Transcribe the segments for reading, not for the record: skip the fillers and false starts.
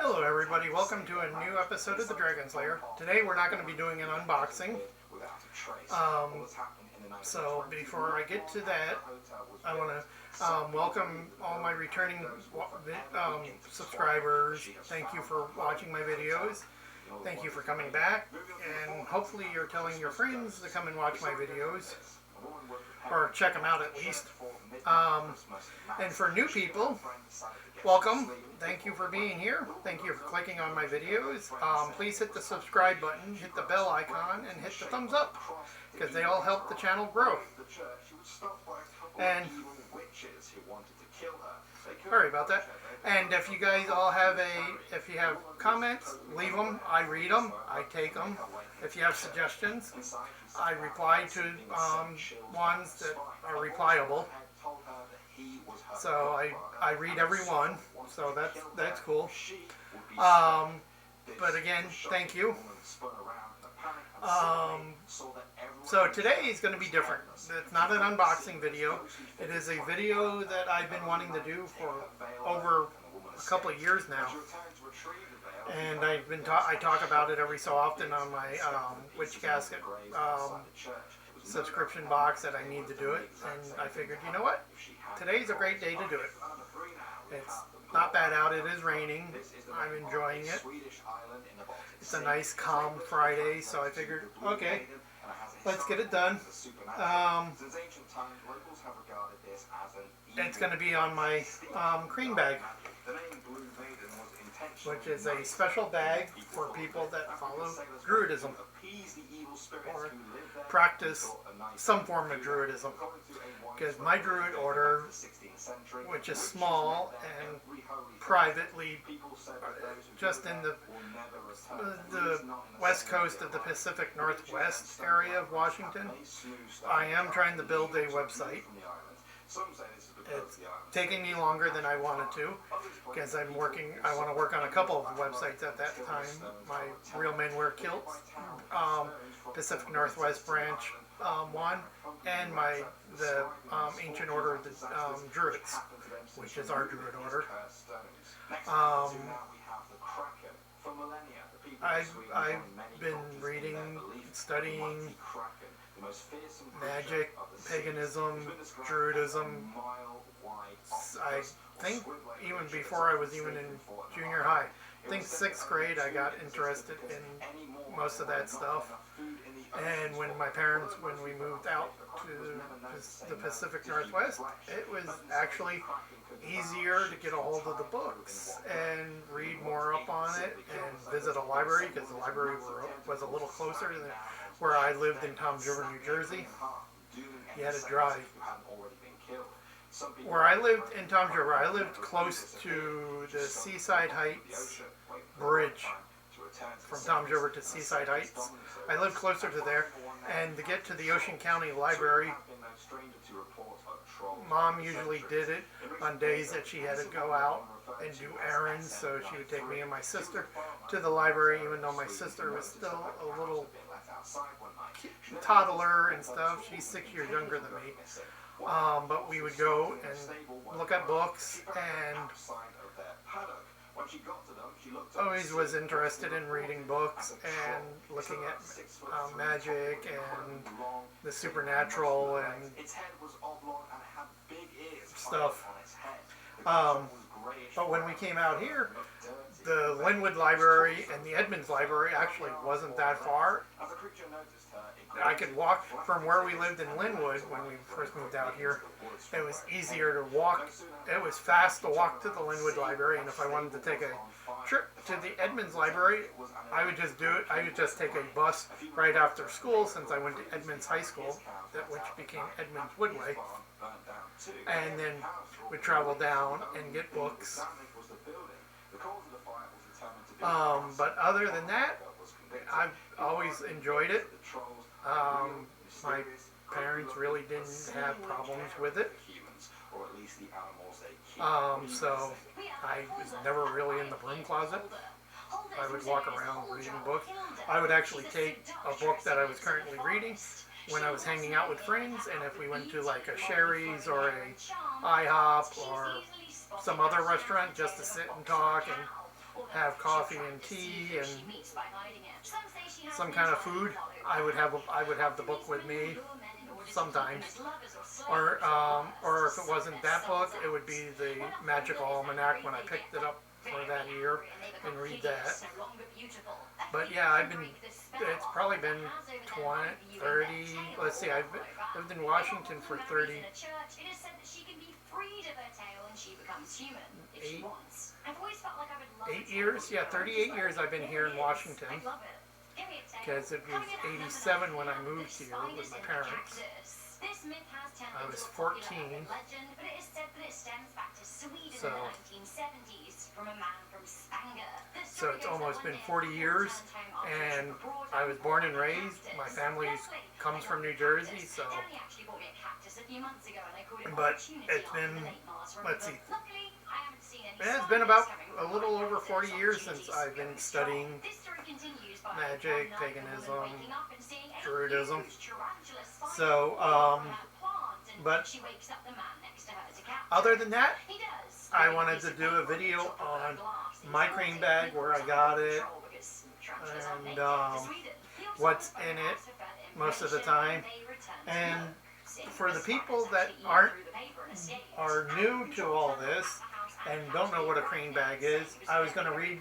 Hello everybody, welcome to a new episode of the Dragon Slayer. Today we're not going to be doing an unboxing. So before I get to that, I want to welcome all my returning subscribers. Thank you for watching my videos. Thank you for coming back, and hopefully you're telling your friends to come and watch my videos, or check them out at least. And for new people, welcome. Thank you for being here. Thank you for clicking on my videos. Please hit the subscribe button, hit the bell icon, and hit the thumbs up, because they all help the channel grow. And sorry about that. And if you guys all have if you have comments, leave them. I read them. I take them. If you have suggestions, I reply to ones that are replyable. So I read every one. So that's cool. But again, thank you. So today is going to be different. It's not an unboxing video. It is a video that I've been wanting to do for over a couple of years now. And I talk about it every so often on my Witch Casket subscription box that I need to do it. And I figured, you know what? Today's a great day to do it. It's not bad out. It is raining. I'm enjoying it. It's a nice, calm Friday, so I figured, okay, let's get it done. It's going to be on my Crane Bag, which is a special bag for people that follow Druidism or practice some form of Druidism. Because my Druid order, which is small and privately just in the west coast of the Pacific Northwest area of Washington, I am trying to build a website. It's taking me longer than I wanted to, because I want to work on a couple of websites at that time. My Real Men Wear Kilts, Pacific Northwest branch 1, and the Ancient Order of the Druids, which is our Druid order. I've been reading, studying magic, paganism, Druidism. I think even before I was even in junior high. I think 6th grade I got interested in most of that stuff. And when we moved out to the Pacific Northwest, it was actually easier to get a hold of the books and read more up on it and visit a library, because the library was a little closer than where I lived in Toms River, New Jersey. You had to drive. Where I lived in Toms River, I lived close to the Seaside Heights Bridge. From Toms River to Seaside Heights. I lived closer to there, and to get to the Ocean County Library, Mom usually did it on days that she had to go out and do errands, so she would take me and my sister to the library, even though my sister was still a little toddler and stuff. She's 6 years younger than me. But we would go and look at books, and always was interested in reading books and looking at magic and the supernatural and stuff. But when we came out here, the Linwood Library and the Edmonds Library actually wasn't that far. I could walk from where we lived in Linwood when we first moved out here. It was easier to walk. It was fast to walk to the Linwood Library, and if I wanted to take a trip to the Edmonds Library, I would just do it. I would just take a bus right after school, since I went to Edmonds High School, which became Edmonds Woodway, and then would travel down and get books. But other than that, I've always enjoyed it. My parents really didn't have problems with it. So I was never really in the broom closet. I would walk around reading books. I would actually take a book that I was currently reading when I was hanging out with friends, and if we went to like a Sherry's or a IHOP or some other restaurant just to sit and talk and have coffee and tea and some kind of food, I would have the book with me sometimes, or if it wasn't that book, it would be the Magical Almanac when I picked it up for that year and read that. But yeah, it's probably been 20, 30, let's see, I've lived in Washington for 8 years, yeah, 38 years I've been here in Washington, because it was 87 when I moved here with my parents. I was 14, so it's almost been 40 years, and I was born and raised. My family comes from New Jersey, so, but it's been, let's see, it's been about a little over 40 years since I've been studying magic, paganism, Druidism. So, but other than that, I wanted to do a video on my crane bag, where I got it, and what's in it most of the time. And for the people that are new to all this and don't know what a crane bag is, I was going to read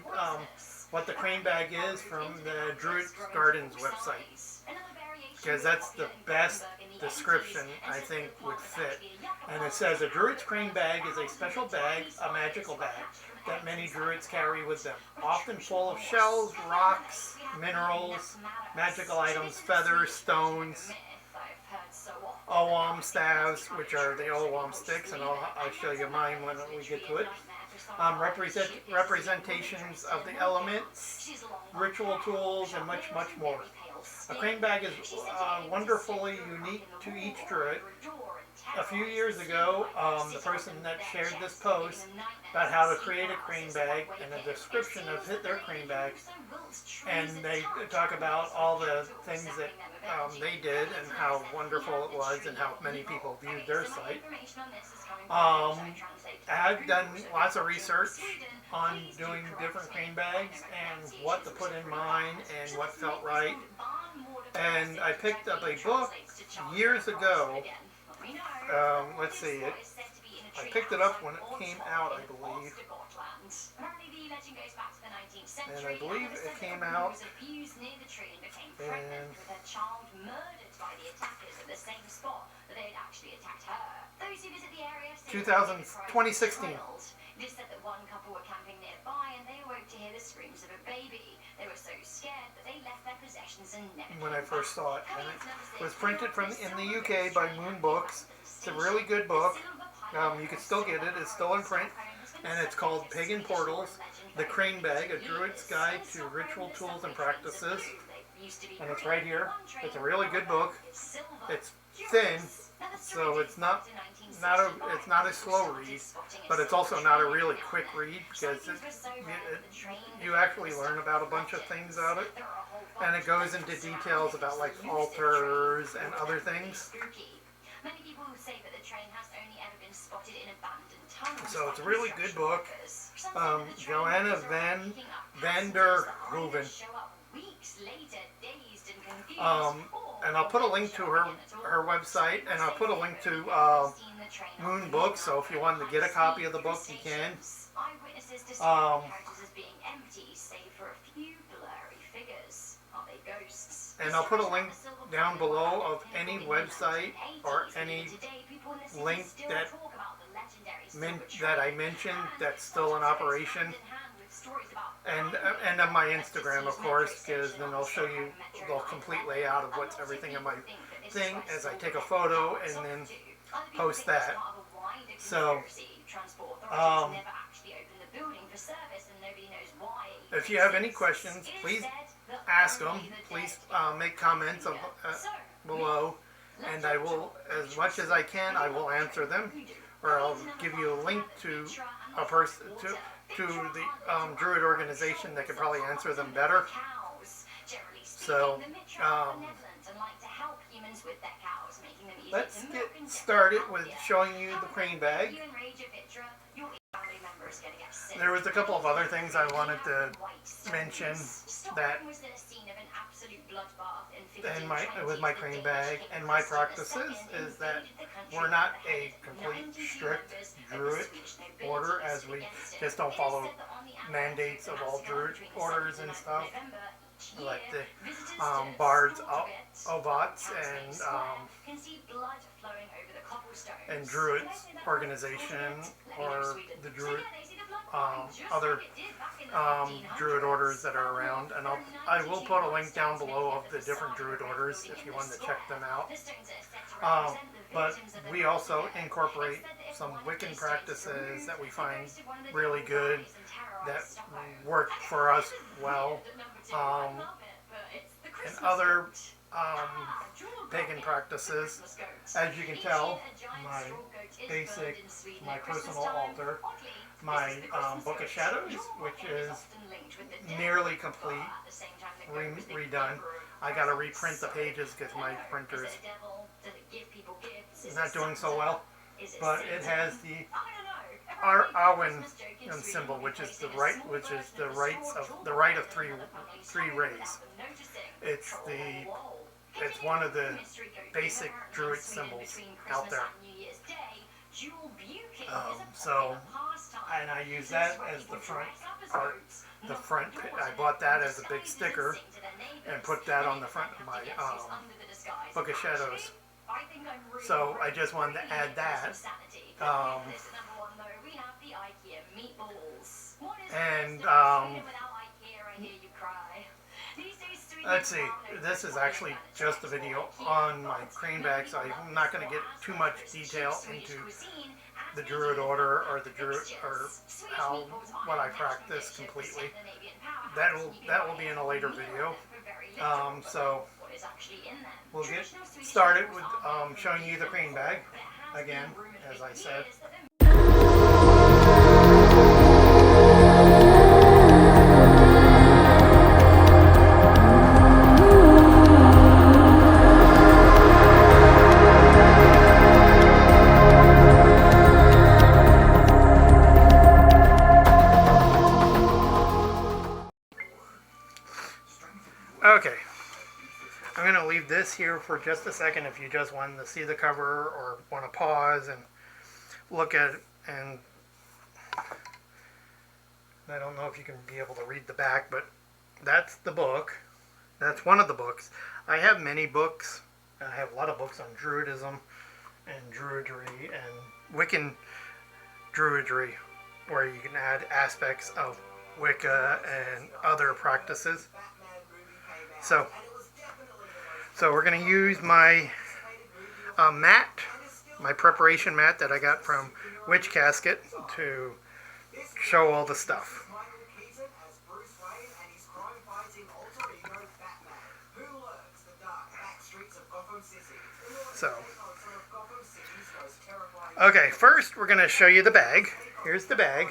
what the crane bag is from the Druid Gardens website, because that's the best description I think would fit. And it says, a Druid's crane bag is a special bag, a magical bag, that many Druids carry with them, often full of shells, rocks, minerals, magical items, feathers, stones, Owam staves, which are the Owam sticks, and I'll show you mine when we get to it. Representations of the elements, ritual tools, and much, much more. A crane bag is wonderfully unique to each Druid. A few years ago, the person that shared this post about how to create a crane bag and a description of their crane bag, and they talk about all the things that they did and how wonderful it was and how many people viewed their site. I've done lots of research on doing different crane bags and what to put in mine and what felt right. And I picked up a book years ago. Let's see, I picked it up when it came out, I believe. And I believe it came out in 2016. It is said that one couple were camping nearby and they awoke to hear the screams of a baby. They were so scared that they left their possessions and never came back. When I first saw it, and it was printed in the UK by Moon Books. It's a really good book. You can still get it. It's still in print, and it's called Pagan Portals: The Crane Bag, a Druid's Guide to Ritual Tools and Practices. And it's right here. It's a really good book. It's thin, so it's not a slow read, but it's also not a really quick read, because you actually learn about a bunch of things out of it, and it goes into details about like altars and other things. So it's a really good book. Joanna van der Hoeven. And I'll put a link to her website, and I'll put a link to Moon Books, so if you want to get a copy of the book, you can. And I'll put a link down below of any website or any link that I mentioned that's still in operation. And on my Instagram, of course, because then I'll show you the complete layout of what's everything in my thing as I take a photo and then post that. So, if you have any questions, please ask them. Please make comments below, and I will, as much as I can, I will answer them, or I'll give you a link to a person to the Druid organization that could probably answer them better. So, let's get started with showing you the crane bag. There was a couple of other things I wanted to mention that in my with my crane bag and my practices is that we're not a complete strict druid order, as we just don't follow mandates of all druid orders and stuff, like the bards, obots, and druids organization, or the druid other druid orders that are around, and I will put a link down below of the different druid orders if you want to check them out. But we also incorporate some Wiccan practices that we find really good, that work for us well, and other pagan practices. As you can tell, my basic, my personal altar, my Book of Shadows, which is nearly complete, redone. I gotta reprint the pages because my printer's not doing so well. But it has the Arwen symbol, which is the right of three rays. It's one of the basic druid symbols out there. And I use that as the front part. I bought that as a big sticker and put that on the front of my Book of Shadows. So I just wanted to add that. Let's see, this is actually just a video on my crane bag, so I'm not going to get too much detail into the druid order or the druid or what I practice completely. That will be in a later video. So we'll get started with showing you the crane bag again, as I said. Okay, I'm going to leave this here for just a second if you just want to see the cover or want to pause and look at it. And I don't know if you can be able to read the back, but that's the book. That's one of the books. I have many books. I have a lot of books on Druidism and Druidry and Wiccan Druidry, where you can add aspects of Wicca and other practices. So we're going to use my mat, my preparation mat that I got from Witch Casket, to show all the stuff. Okay, first we're going to show you the bag. Here's the bag.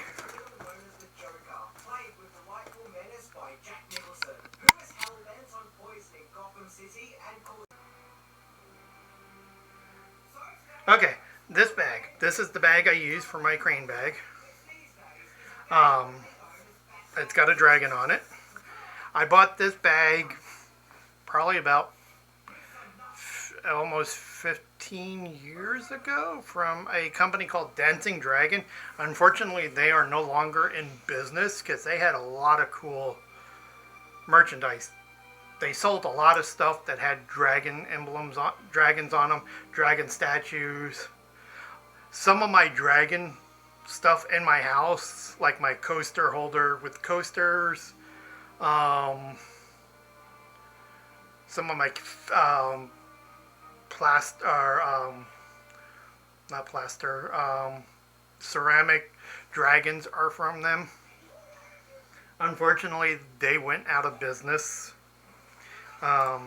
Okay, this bag. This is the bag I use for my crane bag. It's got a dragon on it. I bought this bag probably about almost 15 years ago from a company called Dancing Dragon. Unfortunately, they are no longer in business because they had a lot of cool merchandise. They sold a lot of stuff that had dragon emblems on, dragons on them, dragon statues. Some of my dragon stuff in my house, like my coaster holder with coasters, some of my ceramic dragons are from them. Unfortunately, they went out of business. I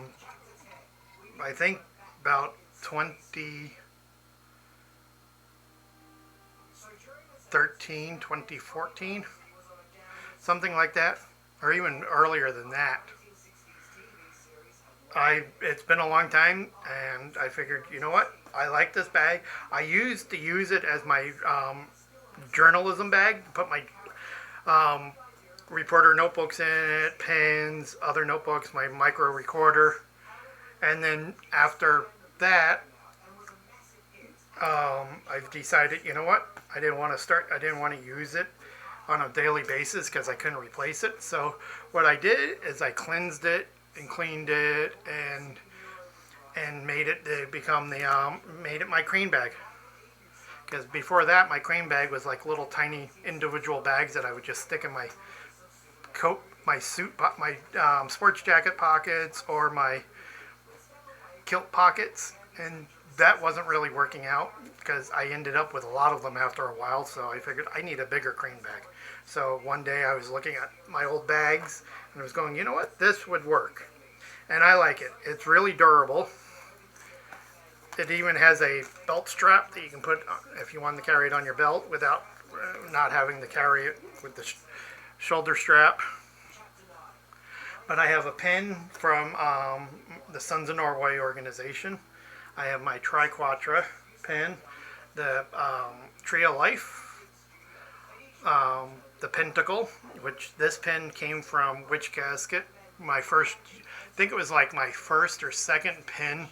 think about 2013, 2014, something like that, or even earlier than that. It's been a long time, and I figured, you know what, I like this bag. I used to use it as my journalism bag, to put my reporter notebooks in it, pens, other notebooks, my micro recorder. And then after that, I've decided, you know what? I didn't want to use it on a daily basis because I couldn't replace it. So what I did is I cleansed it and cleaned it and made it to become made it my crane bag. Because before that, my crane bag was like little tiny individual bags that I would just stick in my coat, my suit, my sports jacket pockets or my kilt pockets, and that wasn't really working out because I ended up with a lot of them after a while. So I figured I need a bigger crane bag. So one day I was looking at my old bags and I was going, you know what, this would work, and I like it. It's really durable. It even has a belt strap that you can put if you want to carry it on your belt without not having to carry it with the shoulder strap. But I have a pen from the Sons of Norway organization. I have my Triquatra pen, the Tree of Life, the Pentacle, which this pen came from Witch Casket. I think it was like my first or second pen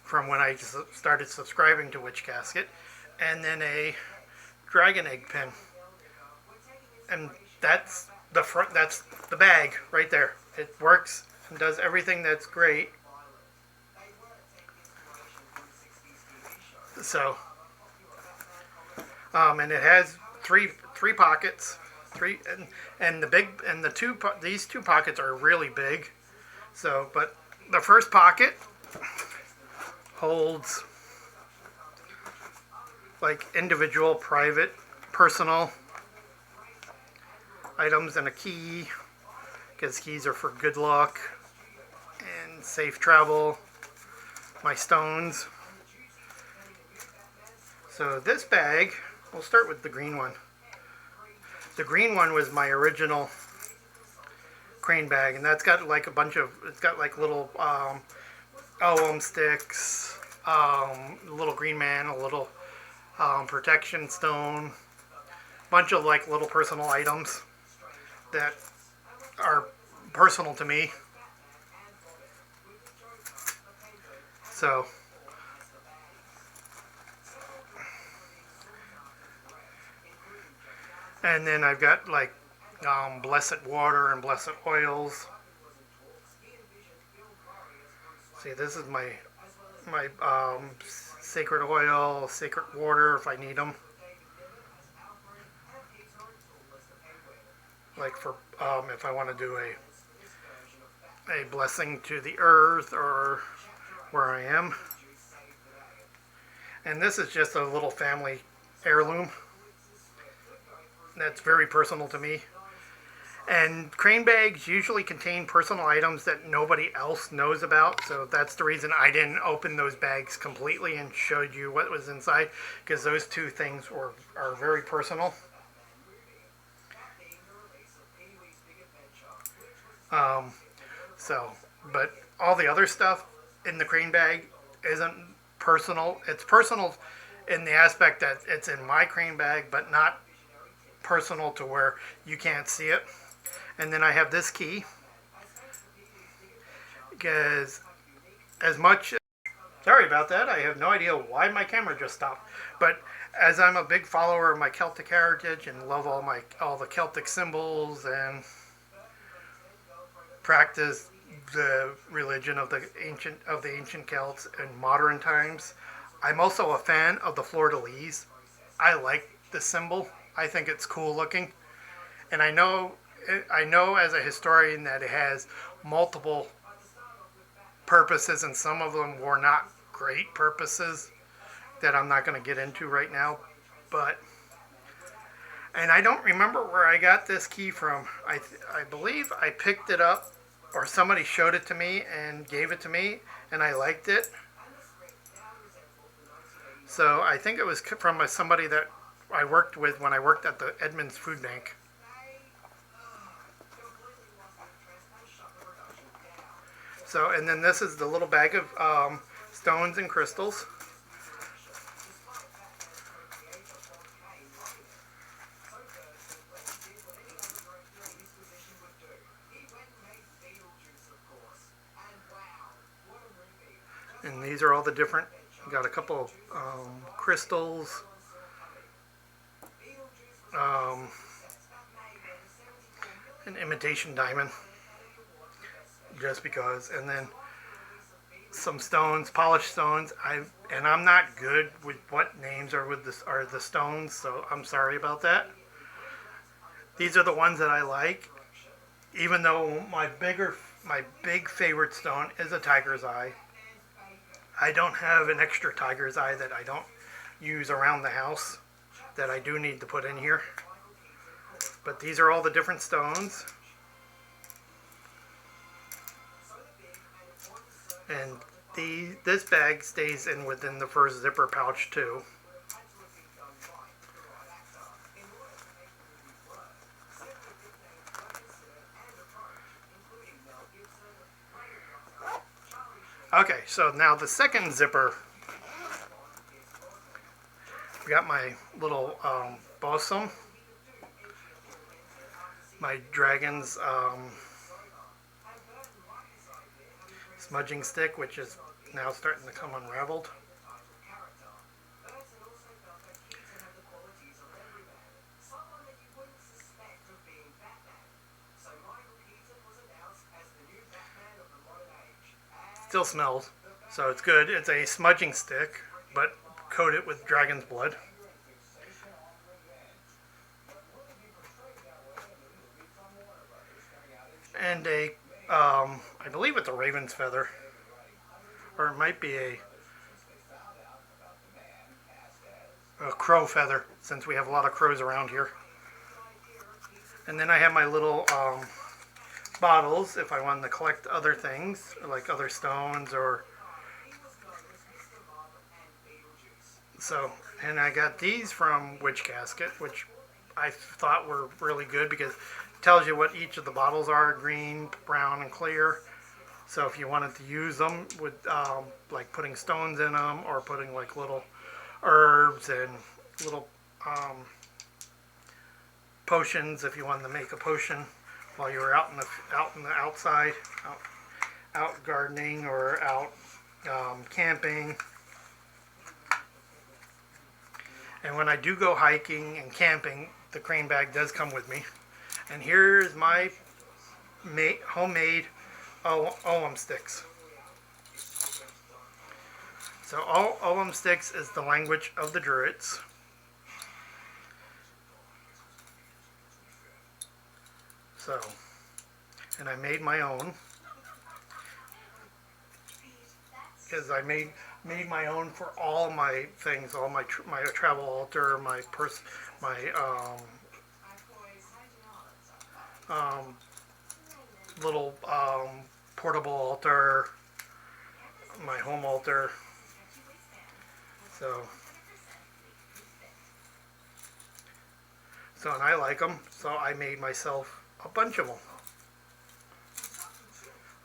from when I started subscribing to Witch Casket, and then a dragon egg pen, and that's the front. That's the bag right there. It works and does everything that's great. So, and it has three pockets, and these two pockets are really big. So, but the first pocket holds like individual, private, personal items and a key, because keys are for good luck and safe travel, my stones. So this bag, we'll start with the green one. The green one was my original crane bag, and that's got like it's got like little alum sticks, a little green man, a little protection stone, bunch of like little personal items that are personal to me. So and then I've got like blessed water and blessed oils. See, this is my sacred oil, sacred water if I need them. Like for if I want to do a blessing to the earth or where I am. And this is just a little family heirloom that's very personal to me. And crane bags usually contain personal items that nobody else knows about, so that's the reason I didn't open those bags completely and showed you what was inside, because those two things are very personal. But all the other stuff in the crane bag isn't personal. It's personal in the aspect that it's in my crane bag, but not personal to where you can't see it. And then I have this key, because sorry about that, I have no idea why my camera just stopped, but as I'm a big follower of my Celtic heritage and love all the Celtic symbols and practice the religion of the ancient Celts in modern times, I'm also a fan of the fleur-de-lis. I like the symbol. I think it's cool looking, and I know as a historian that it has multiple purposes, and some of them were not great purposes that I'm not going to get into right now. And I don't remember where I got this key from. I believe I picked it up, or somebody showed it to me and gave it to me, and I liked it. So I think it was from somebody that I worked with when I worked at the Edmonds Food Bank. So, and then this is the little bag of stones and crystals. And these are all the different, got a couple crystals, an imitation diamond, just because, and then some stones, polished stones. I'm not good with what names are with this are the stones, so I'm sorry about that. These are the ones that I like, even though my big favorite stone is a tiger's eye. I don't have an extra tiger's eye that I don't use around the house that I do need to put in here. But these are all the different stones. And this bag stays in within the first zipper pouch too. Okay, so now the second zipper. We got my little balsam, my dragon's smudging stick, which is now starting to come unraveled. Still smells, so it's good. It's a smudging stick, but coat it with dragon's blood. And I believe it's a raven's feather, or it might be a crow feather, since we have a lot of crows around here. And then I have my little bottles if I wanted to collect other things, like other stones or so. And I got these from Witch Casket, which I thought were really good because it tells you what each of the bottles are: green, brown, and clear. So if you wanted to use them with like putting stones in them, or putting like little herbs and little potions, if you wanted to make a potion while you were out in the outside, out gardening or out camping. And when I do go hiking and camping, the crane bag does come with me. And here's my homemade Ogham sticks. So Ogham sticks is the language of the Druids. So, and I made my own, because I made my own for all my things, all my travel altar, my little portable altar, my home altar. So and I like them, so I made myself a bunch of them.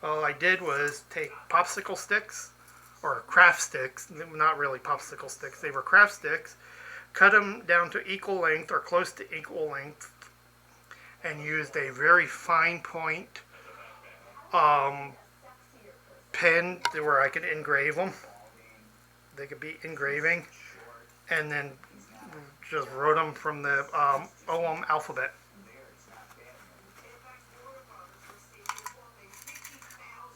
All I did was take popsicle sticks, or craft sticks, not really popsicle sticks, they were craft sticks, cut them down to equal length or close to equal length, and used a very fine point pen where I could engrave them. They could be engraving, and then just wrote them from the Ogham alphabet.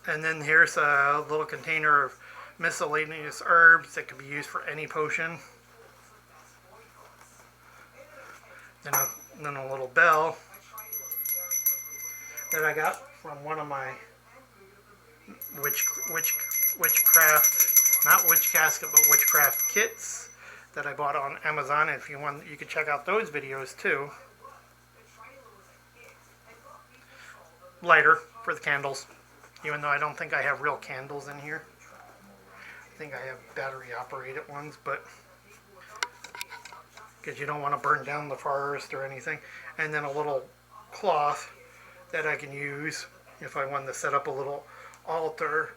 And then here's a little container of miscellaneous herbs that can be used for any potion. Then a little bell that I got from one of my witchcraft, not Witch Casket, but witchcraft kits that I bought on Amazon. If you want, you can check out those videos too. Lighter for the candles, even though I don't think I have real candles in here. I think I have battery operated ones, but because you don't want to burn down the forest or anything. And then a little cloth that I can use if I wanted to set up a little altar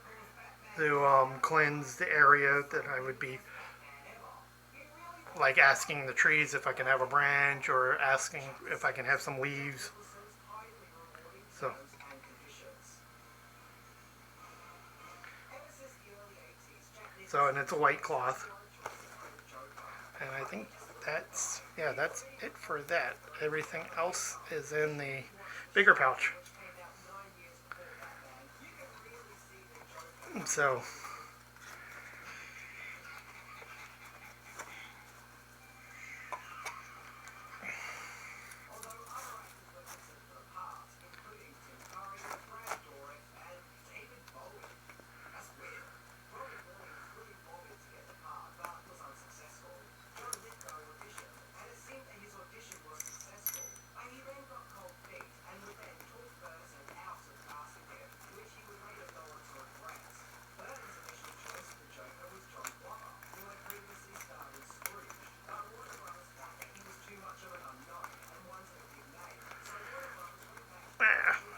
to cleanse the area that I would be like asking the trees if I can have a branch, or asking if I can have some leaves. So So, and it's a white cloth. And I think that's it for that. Everything else is in the bigger pouch. So,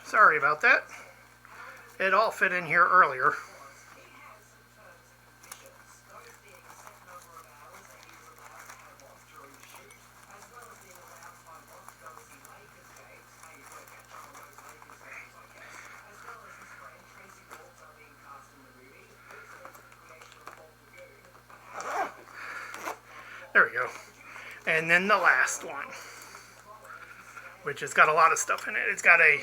sorry about that. It all fit in here earlier. There we go. And then the last one, which has got a lot of stuff in it. It's got a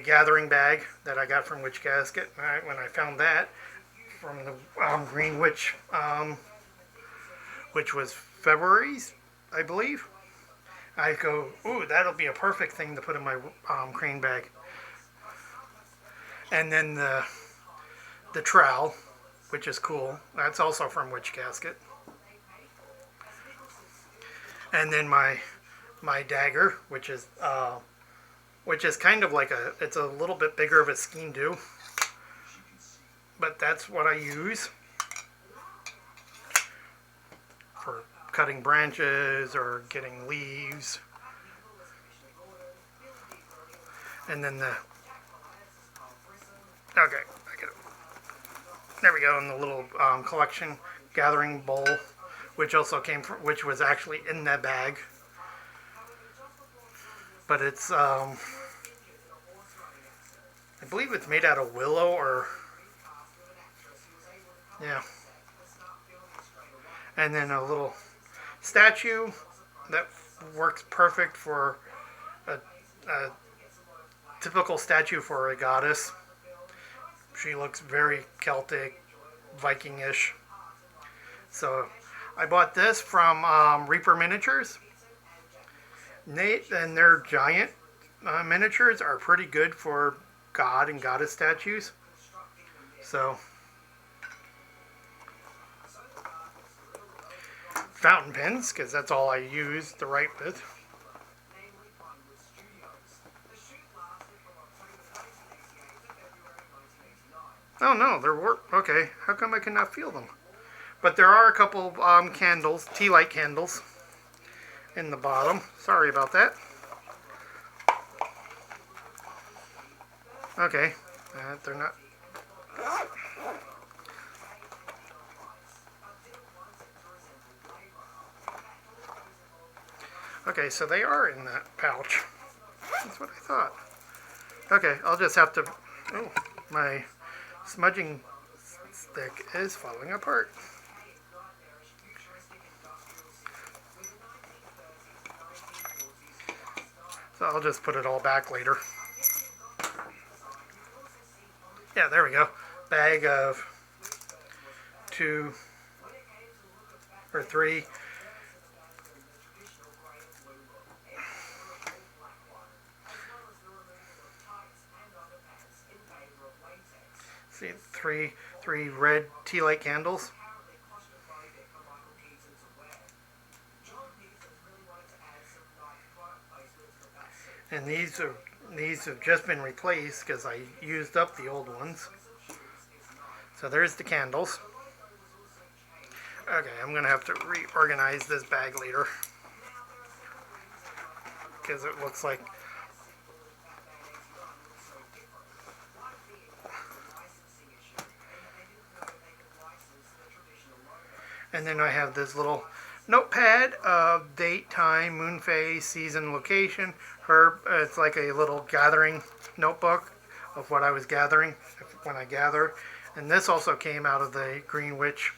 gathering bag that I got from Witch Casket. When I found that from the Green Witch, which was February's, I believe. I go, ooh, that'll be a perfect thing to put in my crane bag. And then the trowel, which is cool. That's also from Witch Casket. And then my dagger, which is kind of like it's a little bit bigger of a skein do, but that's what I use for cutting branches or getting leaves. And then okay, I get it. There we go, in the little collection gathering bowl, which also which was actually in that bag. But it's, I believe it's made out of willow yeah. And then a little statue that works perfect for a typical statue for a goddess. She looks very Celtic, Viking-ish. So I bought this from Reaper Miniatures. And their giant miniatures are pretty good for god and goddess statues. So, fountain pens, because that's all I use to write with. Oh no, they're okay. How come I cannot feel them? But there are a couple candles, tea light candles, in the bottom. Sorry about that. Okay, they're not. Okay, so they are in that pouch. That's what I thought. Okay, I'll just have to. Oh, my smudging stick is falling apart. So I'll just put it all back later. Yeah, there we go. Bag of 2 or 3. See, three red tea light candles. And these have just been replaced because I used up the old ones. So there's the candles. Okay, I'm going to have to reorganize this bag later, because it looks like and then I have this little notepad of date, time, moon phase, season, location, herb. It's like a little gathering notebook of what I was gathering when I gather. And this also came out of the Green Witch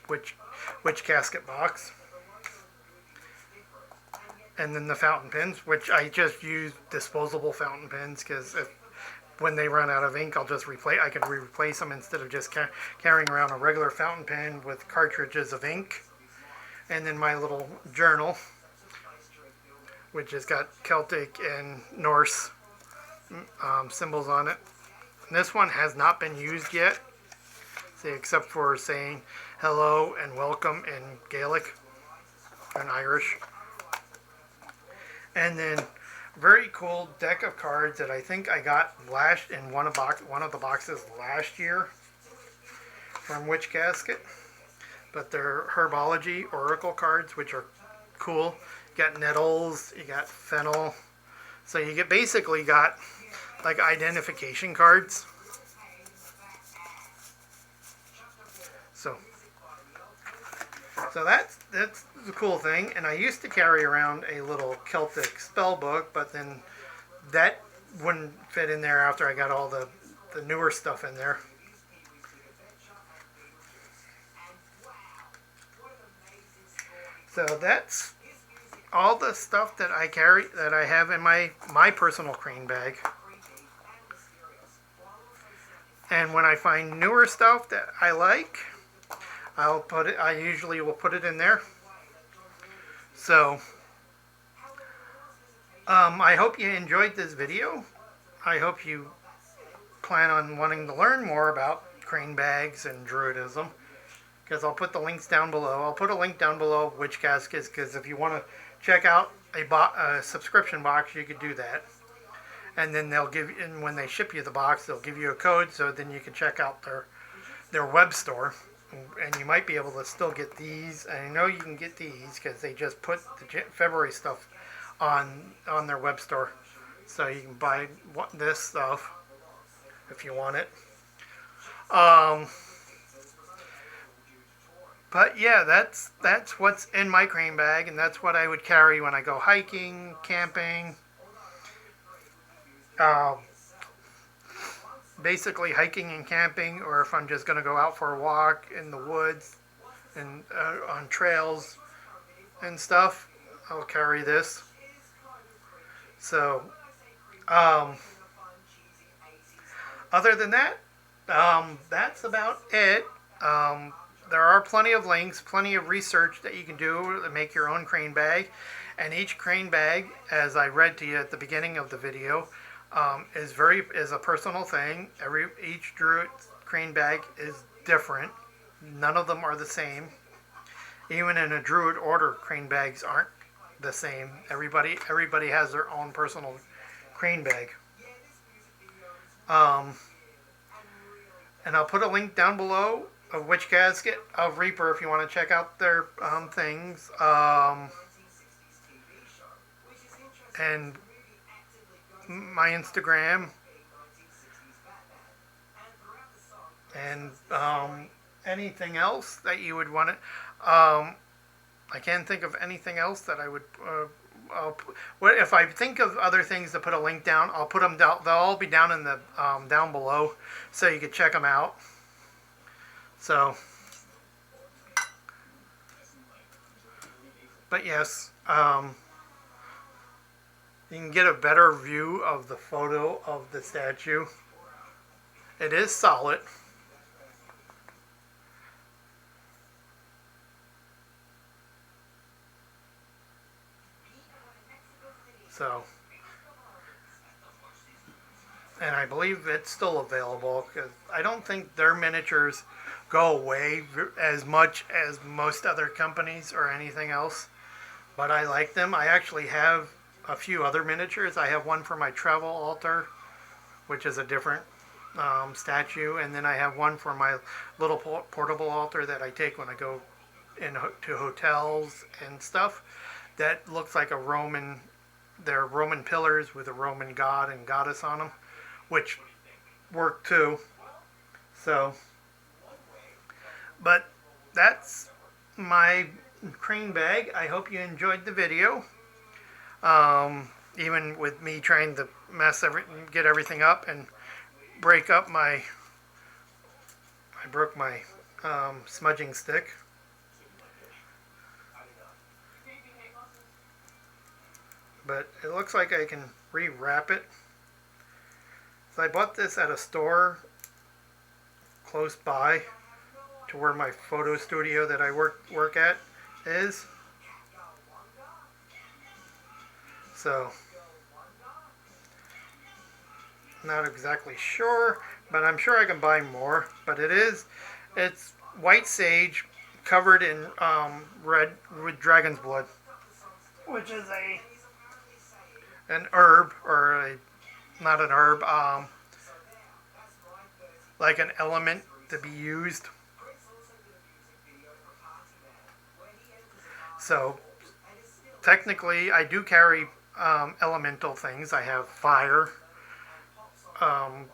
casket box. And then the fountain pens, which I just use disposable fountain pens because when they run out of ink, I'll just replace. I can replace them instead of just carrying around a regular fountain pen with cartridges of ink. And then my little journal, which has got Celtic and Norse symbols on it. And this one has not been used yet, except for saying hello and welcome in Gaelic and Irish. And then very cool deck of cards that I think I got in one of the boxes last year from Witch Casket. But they're Herbology Oracle cards, which are cool. You got nettles, you got fennel. So you basically got like identification cards. So that's the cool thing. And I used to carry around a little Celtic spell book, but then that wouldn't fit in there after I got all the newer stuff in there. So that's all the stuff that I carry, that I have in my personal crane bag. And when I find newer stuff that I like, I usually will put it in there. So, I hope you enjoyed this video. I hope you plan on wanting to learn more about crane bags and Druidism, because I'll put the links down below. I'll put a link down below of Witch Caskets, because if you want to check out a subscription box, you could do that. And then and when they ship you the box, they'll give you a code, so then you can check out their web store. And you might be able to still get these. I know you can get these because they just put the February stuff on their web store. So you can buy this stuff if you want it. But yeah, that's what's in my crane bag, and that's what I would carry when I go hiking, camping. Basically hiking and camping, or if I'm just going to go out for a walk in the woods and on trails and stuff, I'll carry this. So, other than that, that's about it. There are plenty of links, plenty of research that you can do to make your own crane bag. And each crane bag, as I read to you at the beginning of the video, is a personal thing. Each Druid crane bag is different. None of them are the same. Even in a Druid order, crane bags aren't the same. Everybody has their own personal crane bag. And I'll put a link down below of Witch Casket, of Reaper, if you want to check out their things. And my Instagram, and anything else that you would want to. I can't think of anything else that I would. If I think of other things to put a link down, I'll put them down. They'll all be down in the down below, so you can check them out. So, but yes. You can get a better view of the photo of the statue. It is solid. So, and I believe it's still available, because I don't think their miniatures go away as much as most other companies or anything else. But I like them. I actually have a few other miniatures. I have one for my travel altar, which is a different statue, and then I have one for my little portable altar that I take when I go to hotels and stuff. That looks like they're Roman pillars with a Roman god and goddess on them, which work too. So, but that's my crane bag. I hope you enjoyed the video. Even with me trying to get everything up and break up my I broke my smudging stick. But it looks like I can rewrap it. So I bought this at a store close by to where my photo studio that I work at is. So, not exactly sure, but I'm sure I can buy more. But it's white sage covered in red with dragon's blood, which is an herb, or not an herb, like an element to be used. So technically, I do carry elemental things. I have fire, um,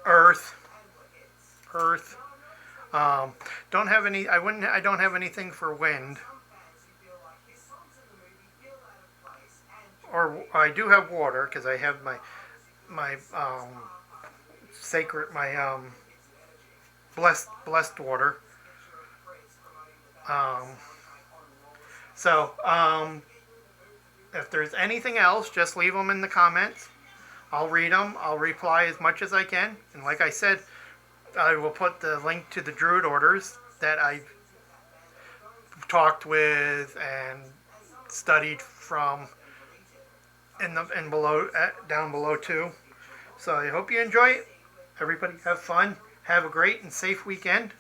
earth, earth. Don't have any. I wouldn't. I don't have anything for wind. Or I do have water because I have my sacred blessed water. Um, so if there's anything else, just leave them in the comments. I'll read them. I'll reply as much as I can. And like I said, I will put the link to the Druid orders that I talked with and studied from in below down below too. So I hope you enjoy it. Everybody have fun. Have a great and safe weekend.